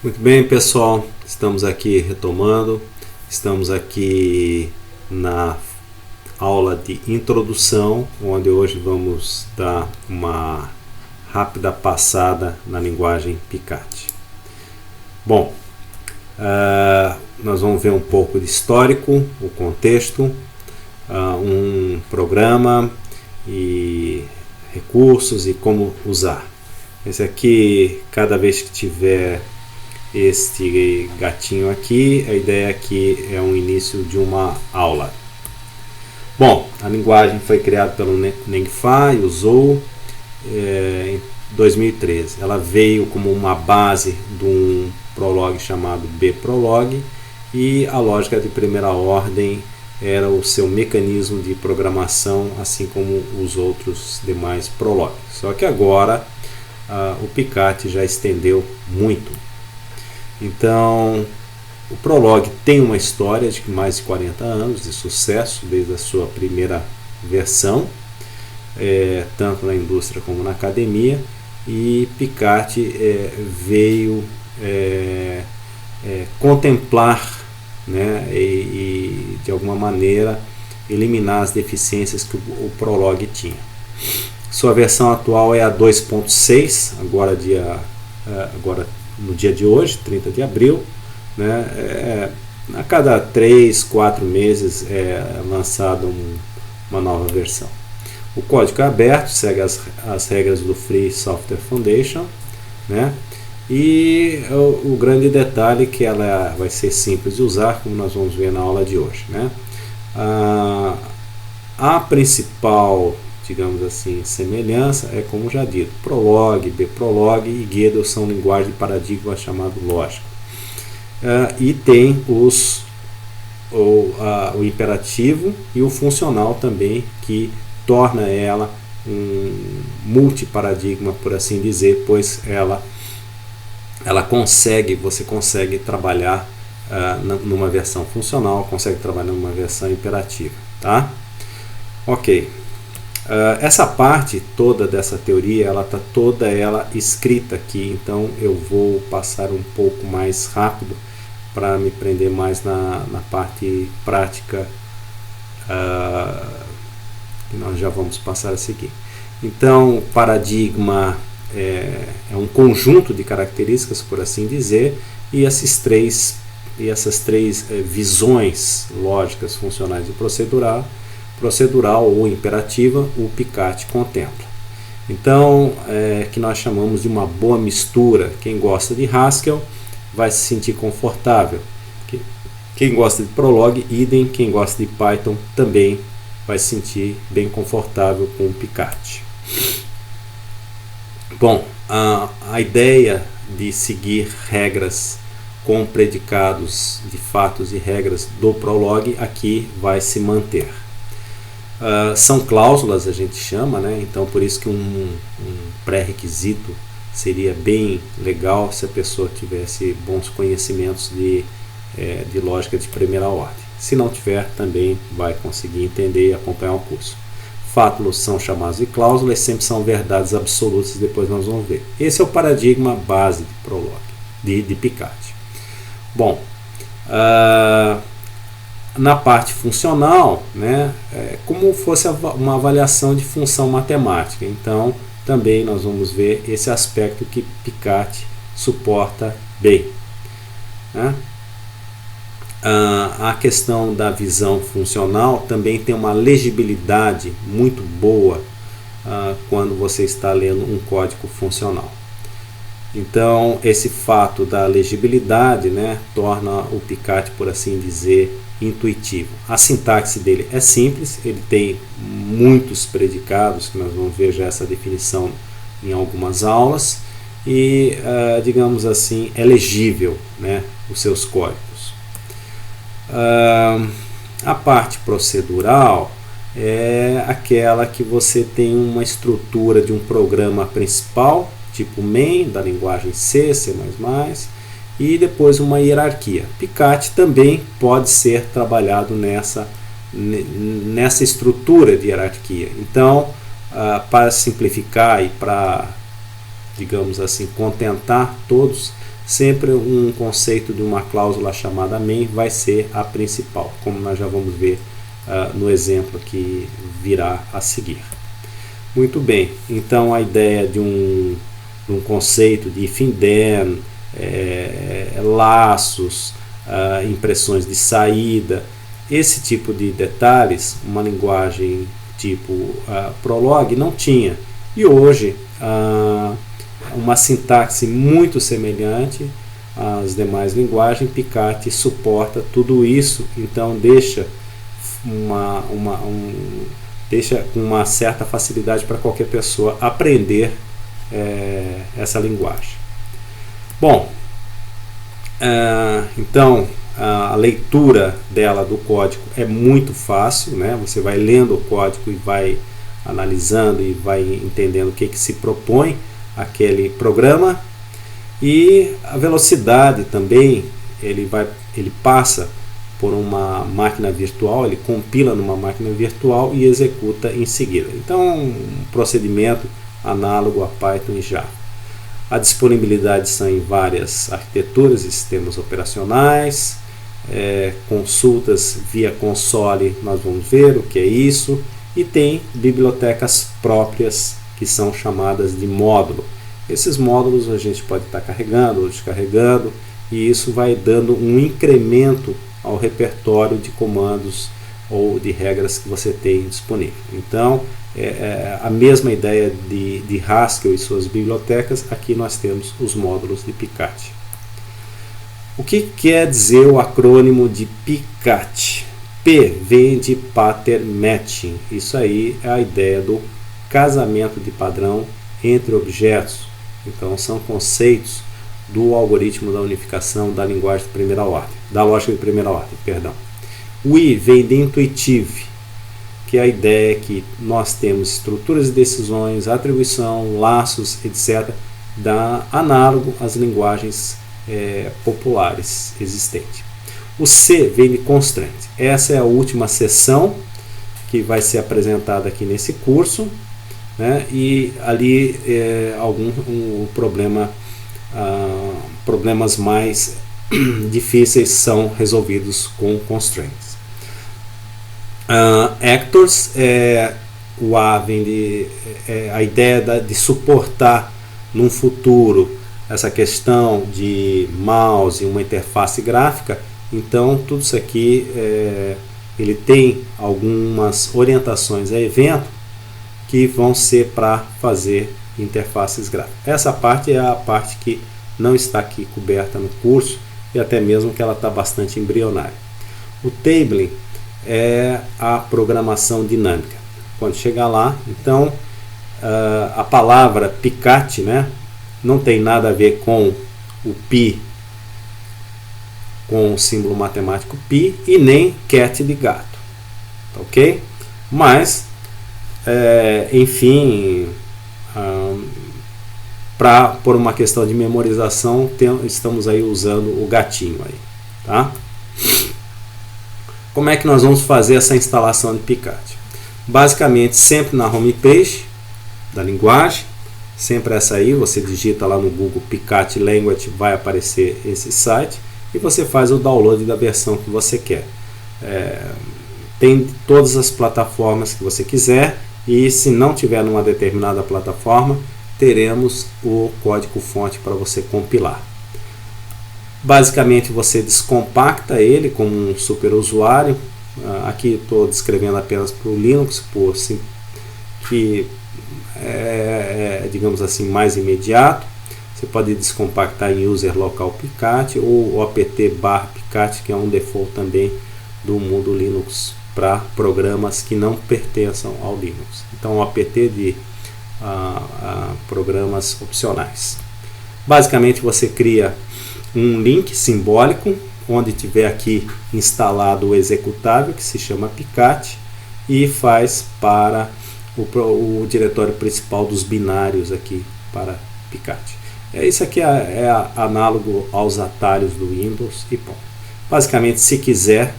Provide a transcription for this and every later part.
Muito bem, pessoal, estamos aqui retomando, estamos aqui na aula de introdução, onde hoje vamos dar uma rápida passada na linguagem Picat. Bom, nós vamos ver um pouco de histórico, o contexto, um programa e recursos e como usar. Esse aqui, cada vez que tiver este gatinho aqui, a ideia aqui é um início de uma aula. Bom, a linguagem foi criada pelo Nengfa e usou em 2013. Ela veio como uma base de um Prolog chamado Bprolog, e a lógica de primeira ordem era o seu mecanismo de programação, assim como os outros demais Prologs. Só que agora o Picat já estendeu muito. Então, o Prolog tem uma história de mais de 40 anos de sucesso, desde a sua primeira versão, tanto na indústria como na academia, e Picat veio contemplar, né, e de alguma maneira eliminar as deficiências que o Prolog tinha. Sua versão atual é a 2.6, agora no dia de hoje, 30 de abril, né, a cada 3, 4 meses é lançada uma nova versão. O código é aberto, segue as regras do Free Software Foundation, né, e o grande detalhe é que ela vai ser simples de usar, como nós vamos ver na aula de hoje, né. A principal, digamos assim, semelhança é, como já dito, Prolog, Bprolog e Gödel são linguagens de paradigma chamado lógico. E tem o imperativo e o funcional também, que torna ela um multiparadigma, por assim dizer, pois você consegue trabalhar numa versão funcional, consegue trabalhar numa versão imperativa, tá? Ok. Essa parte toda dessa teoria, ela está toda ela escrita aqui, então eu vou passar um pouco mais rápido para me prender mais na parte prática, que nós já vamos passar a seguir. Então, o paradigma é um conjunto de características, por assim dizer, e essas três visões lógicas, funcionais e procedural ou imperativa, o Picat contempla. Então, que nós chamamos de uma boa mistura. Quem gosta de Haskell vai se sentir confortável. Quem gosta de Prolog, idem. Quem gosta de Python também vai se sentir bem confortável com o Picat. Bom, a ideia de seguir regras com predicados de fatos e regras do Prolog aqui vai se manter. São cláusulas, a gente chama, né? Então por isso que um pré-requisito seria bem legal se a pessoa tivesse bons conhecimentos de lógica de primeira ordem. Se não tiver, também vai conseguir entender e acompanhar o curso. Fatos são chamados de cláusulas, sempre são verdades absolutas, depois nós vamos ver. Esse é o paradigma base de Prolog, de Picat. Bom, na parte funcional, né, como fosse uma avaliação de função matemática. Então, também nós vamos ver esse aspecto que Picat suporta bem, né? A questão da visão funcional também tem uma legibilidade muito boa quando você está lendo um código funcional. Então, esse fato da legibilidade, né, torna o Picat, por assim dizer, intuitivo. A sintaxe dele é simples, ele tem muitos predicados, que nós vamos ver já essa definição em algumas aulas, e, digamos assim, é legível, né, os seus códigos. A parte procedural é aquela que você tem uma estrutura de um programa principal, tipo main, da linguagem C, C++, e depois uma hierarquia. Picat também pode ser trabalhado nessa estrutura de hierarquia. Então, para simplificar e para, digamos assim, contentar todos, sempre um conceito de uma cláusula chamada main vai ser a principal, como nós já vamos ver no exemplo que virá a seguir. Muito bem, então a ideia de um conceito de if then, laços, impressões de saída, esse tipo de detalhes, uma linguagem tipo Prolog não tinha. E hoje, uma sintaxe muito semelhante às demais linguagens, Picat suporta tudo isso, então deixa com uma certa facilidade para qualquer pessoa aprender essa linguagem. Bom, então a leitura dela do código é muito fácil, né? Você vai lendo o código e vai analisando e vai entendendo o que se propõe aquele programa, e a velocidade também, ele passa por uma máquina virtual, ele compila numa máquina virtual e executa em seguida. Então, um procedimento análogo a Python e Java. A disponibilidade são em várias arquiteturas e sistemas operacionais, consultas via console, nós vamos ver o que é isso, e tem bibliotecas próprias que são chamadas de módulo. Esses módulos a gente pode estar carregando ou descarregando, e isso vai dando um incremento ao repertório de comandos ou de regras que você tem disponível. Então, a mesma ideia de Haskell e suas bibliotecas, aqui nós temos os módulos de Picat. O que quer dizer o acrônimo de Picat? P vem de Pattern Matching. Isso aí é a ideia do casamento de padrão entre objetos. Então, são conceitos do algoritmo da unificação da linguagem de primeira ordem, da lógica de primeira ordem, perdão. O I vem de Intuitive, que é a ideia que nós temos estruturas de decisões, atribuição, laços, etc., análogo às linguagens populares existentes. O C vem de Constraint. Essa é a última seção que vai ser apresentada aqui nesse curso, né? E ali problemas mais difíceis são resolvidos com constraints. Actors, o A vem de a ideia de suportar num futuro essa questão de mouse e uma interface gráfica. Então tudo isso aqui ele tem algumas orientações a evento que vão ser para fazer interfaces gráficas. Essa parte é a parte que não está aqui coberta no curso, e até mesmo que ela está bastante embrionária. O tabling é a programação dinâmica. Quando chegar lá, então a palavra Picat, né, não tem nada a ver com o pi, com o símbolo matemático pi, e nem cat de gato, ok? Mas enfim, por uma questão de memorização, estamos aí usando o gatinho aí, tá? Como é que nós vamos fazer essa instalação de Picat? Basicamente, sempre na homepage da linguagem, sempre essa aí, você digita lá no Google Picat Language, vai aparecer esse site, e você faz o download da versão que você quer. Tem todas as plataformas que você quiser, e se não tiver numa determinada plataforma, teremos o código-fonte para você compilar. Basicamente, você descompacta ele como um super usuário. Aqui estou descrevendo apenas para o Linux, que digamos assim, mais imediato. Você pode descompactar em user local Picat ou opt/picat, que é um default também do mundo Linux para programas que não pertençam ao Linux. Então, o apt de programas opcionais. Basicamente, você cria um link simbólico onde tiver aqui instalado o executável, que se chama Picat, e faz para o diretório principal dos binários aqui para Picat. Isso aqui é análogo aos atalhos do Windows e bom. Basicamente, se quiser,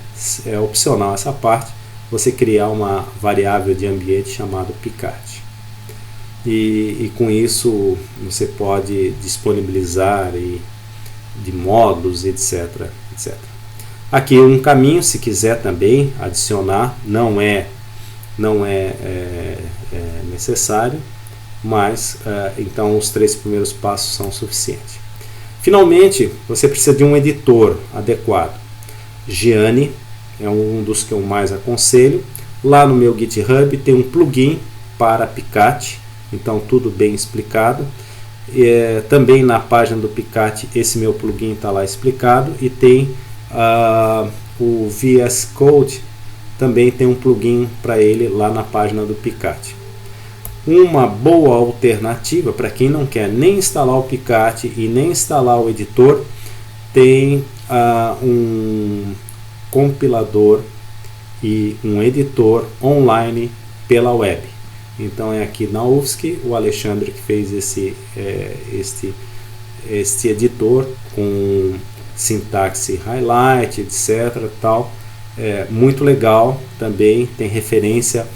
é opcional essa parte, você criar uma variável de ambiente chamada Picat. E com isso você pode disponibilizar e de módulos, etc, etc. Aqui um caminho, se quiser também adicionar, não é necessário, mas então os 3 primeiros passos são suficientes. Finalmente, você precisa de um editor adequado. Gianni é um dos que eu mais aconselho. Lá no meu GitHub tem um plugin para Picate, então tudo bem explicado. Também na página do Picate esse meu plugin está lá explicado, e tem o VS Code, também tem um plugin para ele lá na página do Picate. Uma boa alternativa para quem não quer nem instalar o Picate e nem instalar o editor, tem um compilador e um editor online pela web. Então é aqui na UFSC, o Alexandre que fez este editor com sintaxe highlight, etc, tal. Muito legal, também tem referência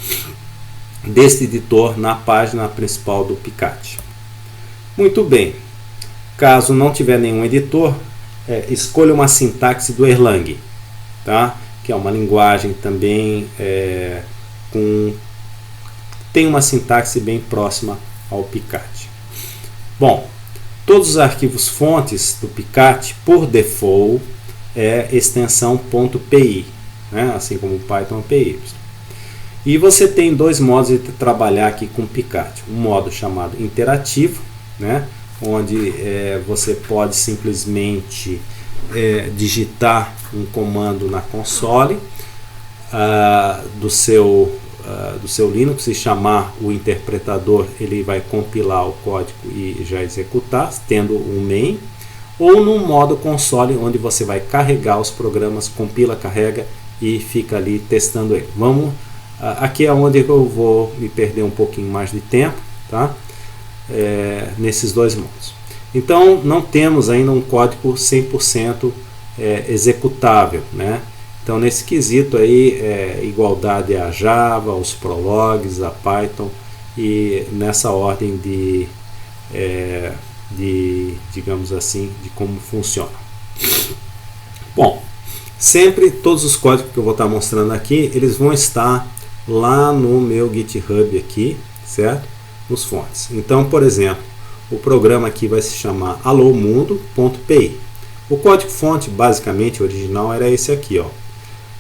deste editor na página principal do Picate. Muito bem, caso não tiver nenhum editor, escolha uma sintaxe do Erlang, tá? Que é uma linguagem também tem uma sintaxe bem próxima ao Picate. Bom, todos os arquivos fontes do Picate, por default, é extensão .py, né? Assim como o Python é PY. E você tem 2 modos de trabalhar aqui com o Picate. Um modo chamado interativo, né? Onde você pode simplesmente digitar um comando na console do seu Linux, e chamar o interpretador, ele vai compilar o código e já executar, tendo um main. Ou no modo console, onde você vai carregar os programas, compila, carrega e fica ali testando ele. Aqui é onde eu vou me perder um pouquinho mais de tempo, tá? Nesses 2 modos. Então não temos ainda um código 100% executável, né? Então nesse quesito aí, igualdade a Java, os Prologs, a Python, e nessa ordem de digamos assim, de como funciona. Bom, sempre todos os códigos que eu vou estar mostrando aqui, eles vão estar lá no meu GitHub aqui, certo? Nos fontes. Então, por exemplo, o programa aqui vai se chamar allomundo.py. O código fonte, basicamente, original era esse aqui, ó.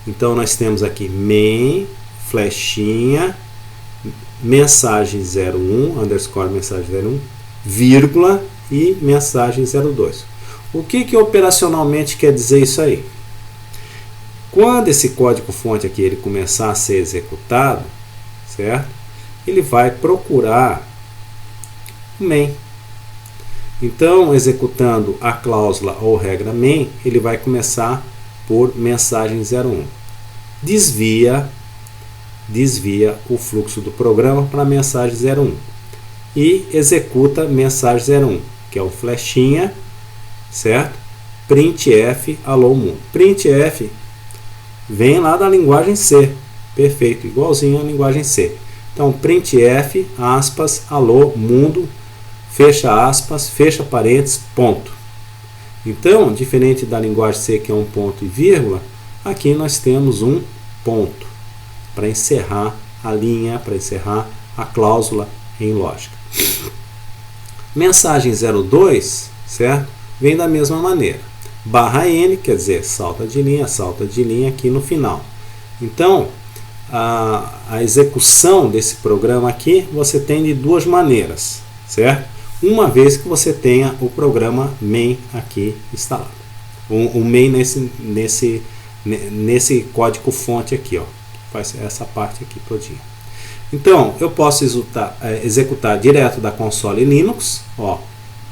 Então nós temos aqui main, flechinha, mensagem 01, underscore mensagem 01, vírgula e mensagem 02. O que operacionalmente quer dizer isso aí? Quando esse código fonte aqui ele começar a ser executado, certo? Ele vai procurar o main. Então, executando a cláusula ou regra main, ele vai começar por mensagem 01. Desvia o fluxo do programa para a mensagem 01 e executa mensagem 01, que é o flechinha, certo? Printf allo mundo. Printf vem lá da linguagem C, perfeito, igualzinho à linguagem C. Então printf aspas allo mundo, fecha aspas, fecha parênteses, ponto. Então, diferente da linguagem C, que é um ponto e vírgula, aqui nós temos um ponto para encerrar a linha, para encerrar a cláusula em lógica. Mensagem 02, certo? Vem da mesma maneira. Barra N, quer dizer, salta de linha aqui no final. Então, a execução desse programa aqui, você tem de 2 maneiras, certo? Uma vez que você tenha o programa main aqui instalado. O main nesse código fonte aqui, ó, faz essa parte aqui todinha. Então, eu posso executar direto da console Linux, ó,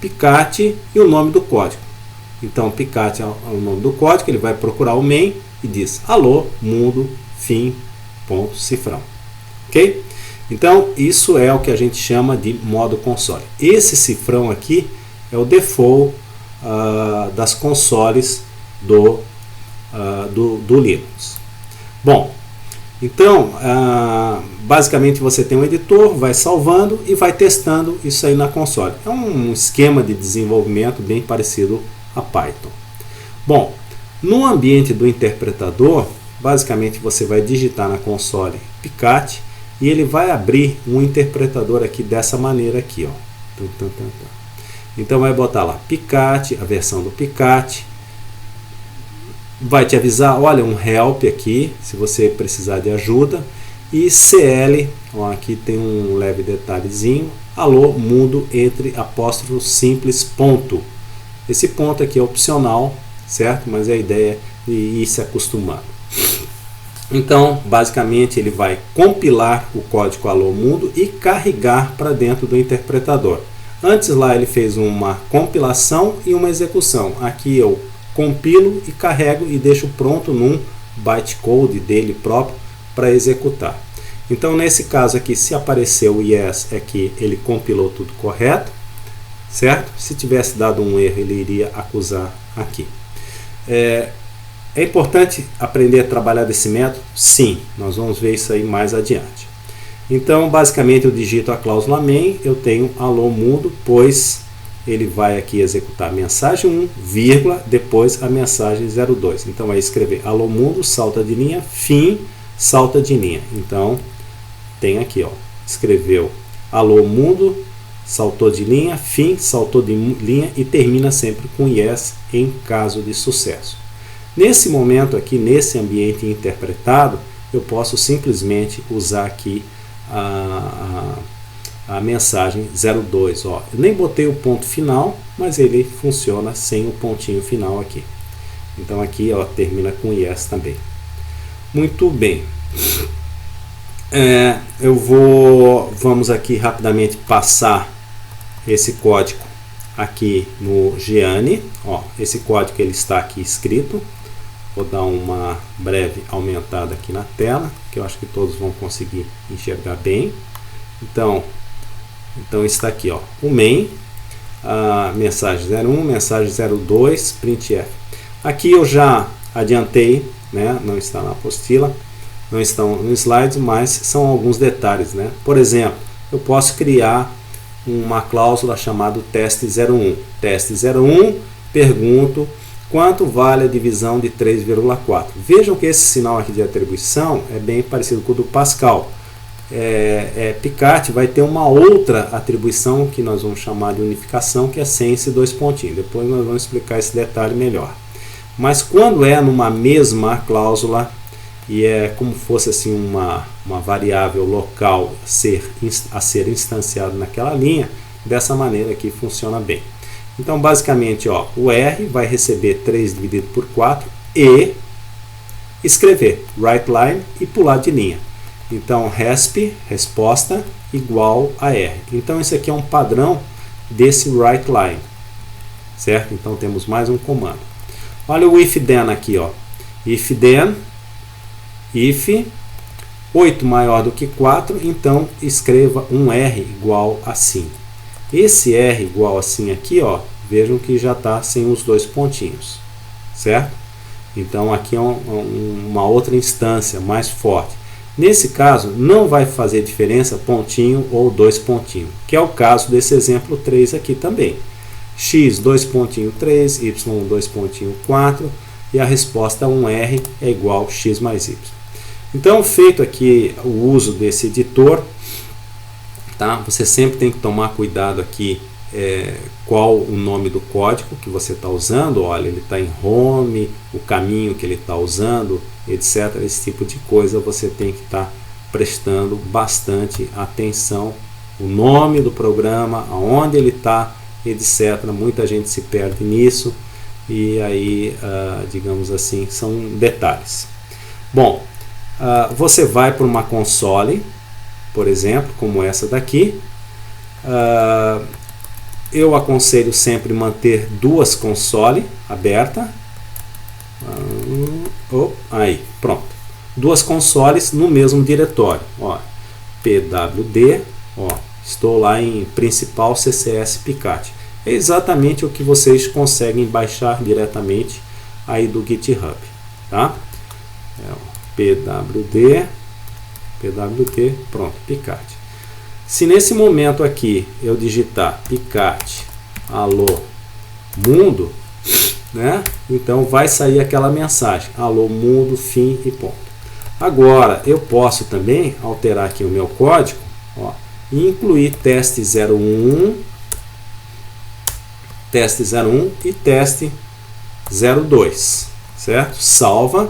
Picate e o nome do código. Então, Picate é o nome do código, ele vai procurar o main e diz alô, mundo, fim, ponto, cifrão. Ok? Então, isso é o que a gente chama de modo console. Esse cifrão aqui é o default das consoles do Linux. Bom, então, basicamente você tem um editor, vai salvando e vai testando isso aí na console. É um esquema de desenvolvimento bem parecido a Python. Bom, no ambiente do interpretador, basicamente você vai digitar na console Picat e ele vai abrir um interpretador aqui dessa maneira aqui, ó. Então vai botar lá Picat, a versão do Picat, vai te avisar, olha, um help aqui, se você precisar de ajuda, e CL, ó, aqui tem um leve detalhezinho, alô mundo entre apóstrofo simples ponto. Esse ponto aqui é opcional, certo? Mas a ideia é ir se acostumando. Então, basicamente, ele vai compilar o código alô mundo e carregar para dentro do interpretador. Antes lá ele fez uma compilação e uma execução. Aqui eu compilo e carrego e deixo pronto num bytecode dele próprio para executar. Então, nesse caso aqui, se apareceu o yes, é que ele compilou tudo correto, certo? Se tivesse dado um erro, ele iria acusar aqui. É importante aprender a trabalhar desse método? Sim, nós vamos ver isso aí mais adiante. Então, basicamente, eu digito a cláusula main, eu tenho alô mundo, pois ele vai aqui executar a mensagem 1, vírgula, depois a mensagem 02. Então, vai escrever alô mundo, salta de linha, fim, salta de linha. Então, tem aqui, ó, escreveu alô mundo, saltou de linha, fim, saltou de linha e termina sempre com yes em caso de sucesso. Nesse momento aqui, nesse ambiente interpretado, eu posso simplesmente usar aqui a mensagem 02. Ó. Eu nem botei o ponto final, mas ele funciona sem o pontinho final aqui. Então aqui, ó, termina com yes também. Muito bem. Vamos aqui rapidamente passar esse código aqui no Gianni. Ó, esse código ele está aqui escrito. Vou dar uma breve aumentada aqui na tela, que eu acho que todos vão conseguir enxergar bem. Então está aqui, ó, o main, a mensagem 01, mensagem 02, printf. Aqui eu já adiantei, né? Não está na apostila, não estão no slides, mas são alguns detalhes, né? Por exemplo, eu posso criar uma cláusula chamada teste 01. Teste 01, pergunto quanto vale a divisão de 3,4. Vejam que esse sinal aqui de atribuição é bem parecido com o do Pascal. Picat vai ter uma outra atribuição que nós vamos chamar de unificação, que é sem esse dois pontinhos. Depois nós vamos explicar esse detalhe melhor. Mas quando é numa mesma cláusula e é como fosse assim uma variável local a ser instanciado naquela linha, dessa maneira aqui funciona bem. Então, basicamente, ó, o R vai receber 3 dividido por 4 e escrever writeLine e pular de linha. Então, resp, resposta, igual a R. Então, esse aqui é um padrão desse writeLine, certo? Então, temos mais um comando. Olha o if then aqui, ó. If then, if 8 maior do que 4, então escreva um R igual a 5. Esse R igual assim aqui, ó, vejam que já está sem os dois pontinhos, certo? Então aqui é uma outra instância mais forte. Nesse caso, não vai fazer diferença pontinho ou dois pontinhos, que é o caso desse exemplo 3 aqui também. X 2 pontinho 3, Y 2 pontinho 4 e a resposta 1R é igual a X mais Y. Então, feito aqui o uso desse editor, tá? Você sempre tem que tomar cuidado aqui qual o nome do código que você está usando. Olha, ele está em home, o caminho que ele está usando, etc. Esse tipo de coisa você tem que estar prestando bastante atenção. O nome do programa, aonde ele está, etc. Muita gente se perde nisso e aí, digamos assim, são detalhes. Bom, você vai para uma console, por exemplo, como essa daqui. Eu aconselho sempre manter duas consoles abertas. Aí, pronto. Duas consoles no mesmo diretório. Ó, pwd, ó, estou lá em principal CCS Picat. É exatamente o que vocês conseguem baixar diretamente aí do GitHub, tá? pwd, pronto, Picat. Se nesse momento aqui eu digitar Picat alô mundo, né? Então vai sair aquela mensagem, alô mundo, fim e ponto. Agora eu posso também alterar aqui o meu código, ó, e incluir teste 01, teste 01 e teste 02, certo? Salva.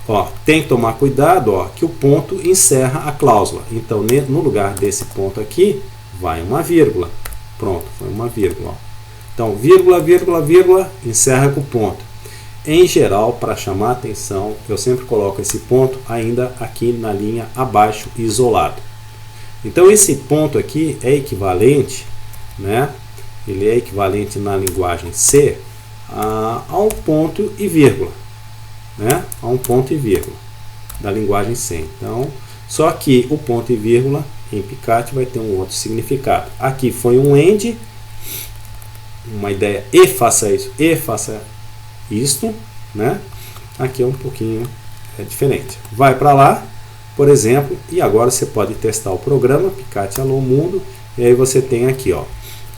Ó, tem que tomar cuidado, ó, que o ponto encerra a cláusula. Então, no lugar desse ponto aqui, vai uma vírgula. Pronto, foi uma vírgula. Ó. Então, vírgula, vírgula, vírgula, encerra com ponto. Em geral, para chamar a atenção, eu sempre coloco esse ponto ainda aqui na linha abaixo, isolado. Então, esse ponto aqui é equivalente, né? Ele é equivalente na linguagem C a um ponto e vírgula. Né? A um ponto e vírgula da linguagem C. Então, só que o ponto e vírgula em Picat vai ter um outro significado. Aqui foi um end, uma ideia, e faça isso, e faça isto, né? Aqui é um pouquinho diferente. Vai para lá, por exemplo, e agora você pode testar o programa Picat Alô Mundo, e aí você tem aqui, ó,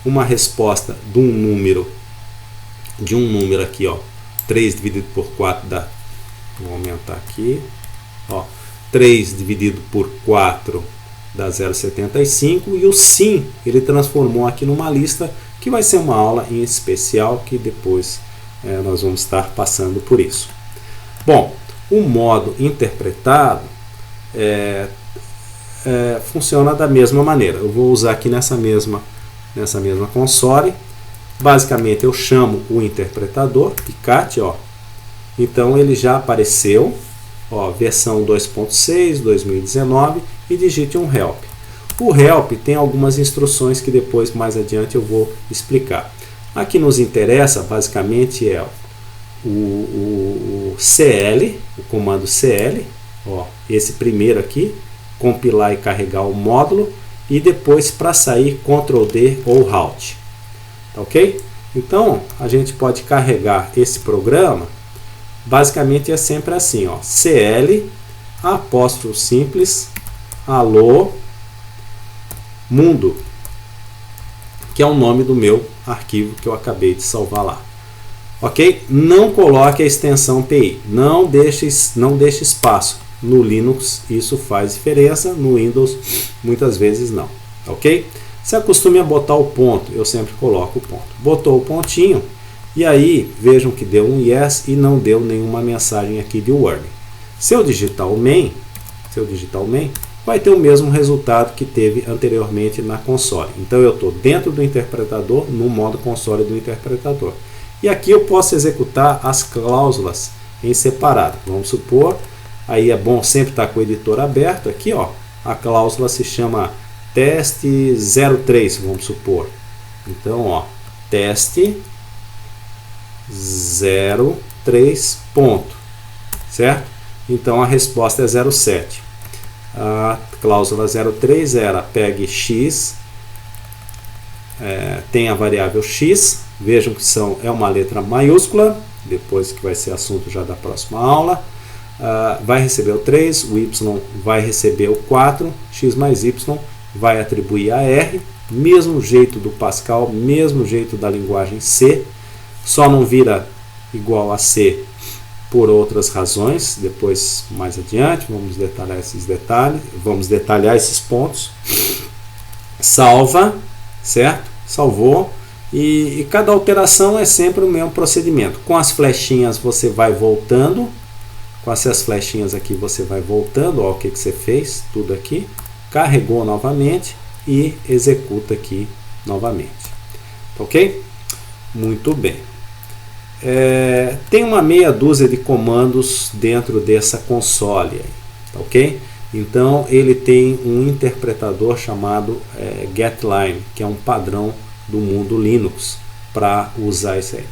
uma resposta de um número aqui, ó, 3 dividido por 4 dá. Vou aumentar aqui, ó, 3 dividido por 4 dá 0,75, e o sim ele transformou aqui numa lista que vai ser uma aula em especial que depois nós vamos estar passando por isso. Bom, o modo interpretado funciona da mesma maneira. Eu vou usar aqui nessa mesma console. Basicamente eu chamo o interpretador Picat, ó. Então ele já apareceu, ó, versão 2.6, 2019, e digite um help. O help tem algumas instruções que depois, mais adiante, eu vou explicar. A que nos interessa, basicamente, é o CL, o comando CL, ó, esse primeiro aqui, compilar e carregar o módulo, e depois, para sair, Ctrl D ou Alt. Ok? Então, a gente pode carregar esse programa. Basicamente é sempre assim, ó, CL, apóstrofo simples, alô, mundo, que é o nome do meu arquivo que eu acabei de salvar lá. Ok? Não coloque a extensão PI, não deixe espaço. No Linux isso faz diferença, no Windows muitas vezes não. Ok? Se acostume a botar o ponto, eu sempre coloco o ponto. Botou o pontinho, e aí, vejam que deu um yes e não deu nenhuma mensagem aqui de warning. Se eu digitar o main, vai ter o mesmo resultado que teve anteriormente na console. Então eu estou dentro do interpretador, no modo console do interpretador. E aqui eu posso executar as cláusulas em separado. Vamos supor, aí é bom sempre estar com o editor aberto. Aqui, ó, a cláusula se chama teste 03, vamos supor. Então, ó, teste 03 ponto, certo? Então a resposta é 07. A cláusula 03 era pegue x, tem a variável x, vejam que é uma letra maiúscula, depois que vai ser assunto já da próxima aula. Vai receber o 3, o y vai receber o 4, x mais y vai atribuir a r, mesmo jeito do Pascal, mesmo jeito da linguagem C. Só não vira igual a C por outras razões. Depois, mais adiante, vamos detalhar esses detalhes. Vamos detalhar esses pontos. Salva, certo? Salvou. E cada alteração é sempre o mesmo procedimento. Com as flechinhas você vai voltando. Com essas flechinhas aqui você vai voltando. Ó, o que você fez, tudo aqui. Carregou novamente e executa aqui novamente. Ok? Muito bem. Tem uma meia dúzia de comandos dentro dessa console, ok? Então ele tem um interpretador chamado getLine, que é um padrão do mundo Linux para usar isso aí.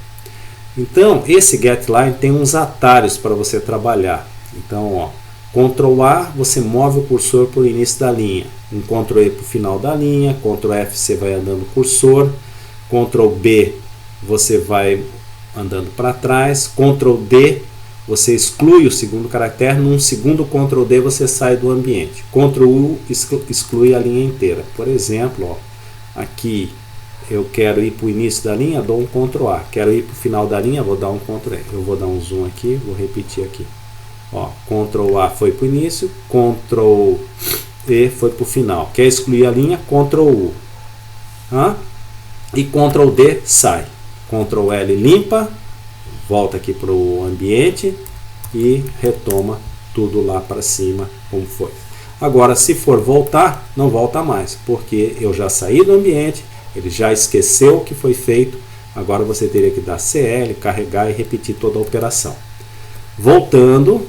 Então esse getLine tem uns atalhos para você trabalhar. Então, ó, Ctrl A você move o cursor para o início da linha, um Ctrl E para o final da linha, Ctrl F você vai andando o cursor, Ctrl B você vai andando para trás, Ctrl D você exclui o segundo caractere, num segundo Ctrl D você sai do ambiente, Ctrl U exclui a linha inteira. Por exemplo, ó, aqui eu quero ir para o início da linha, dou um Ctrl A. Quero ir para o final da linha, vou dar um Ctrl E. Eu vou dar um zoom aqui, vou repetir aqui. Ó, Ctrl A foi para o início, Ctrl E foi para o final. Quer excluir a linha? Ctrl U. E Ctrl D sai. Ctrl L limpa, volta aqui para o ambiente e retoma tudo lá para cima como foi. Agora, se for voltar, não volta mais, porque eu já saí do ambiente, ele já esqueceu o que foi feito. Agora você teria que dar CL, carregar e repetir toda a operação. Voltando,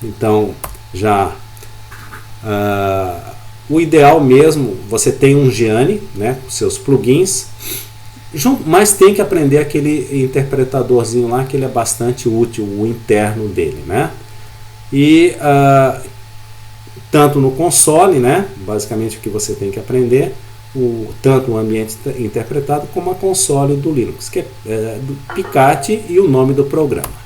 então já o ideal mesmo, você tem um Gianni, né, com seus plugins, mas tem que aprender aquele interpretadorzinho lá, que ele é bastante útil, o interno dele, né? E tanto no console, né, basicamente o que você tem que aprender, tanto o ambiente interpretado como a console do Linux, que é do Picate e o nome do programa.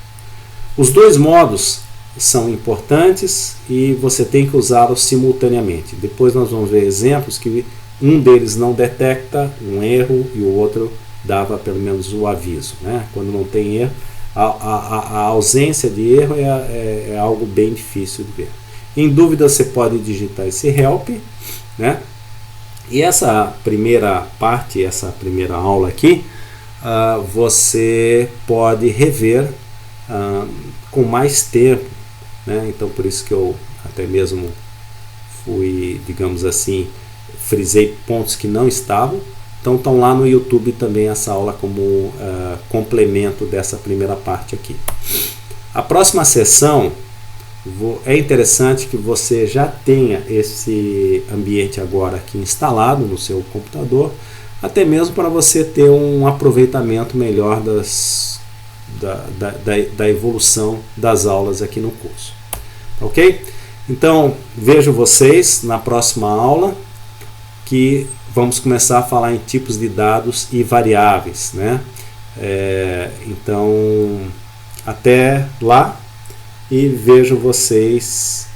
Os dois modos são importantes e você tem que usá-los simultaneamente. Depois nós vamos ver exemplos que um deles não detecta um erro e o outro dava pelo menos o aviso, né? Quando não tem erro, a ausência de erro é algo bem difícil de ver. Em dúvida, você pode digitar esse help, né? E essa primeira parte, essa primeira aula aqui, você pode rever com mais tempo, né? Então por isso que eu até mesmo fui, digamos assim, frisei pontos que não estavam. Então estão lá no YouTube também essa aula como complemento dessa primeira parte aqui. A próxima sessão é interessante que você já tenha esse ambiente agora aqui instalado no seu computador, até mesmo para você ter um aproveitamento melhor da evolução das aulas aqui no curso. Ok? Então vejo vocês na próxima aula, que vamos começar a falar em tipos de dados e variáveis, né? Então até lá, e vejo vocês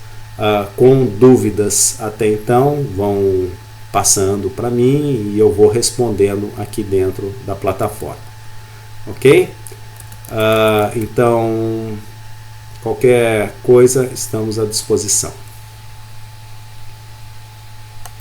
com dúvidas até então, vão passando para mim e eu vou respondendo aqui dentro da plataforma. Ok? Então qualquer coisa estamos à disposição.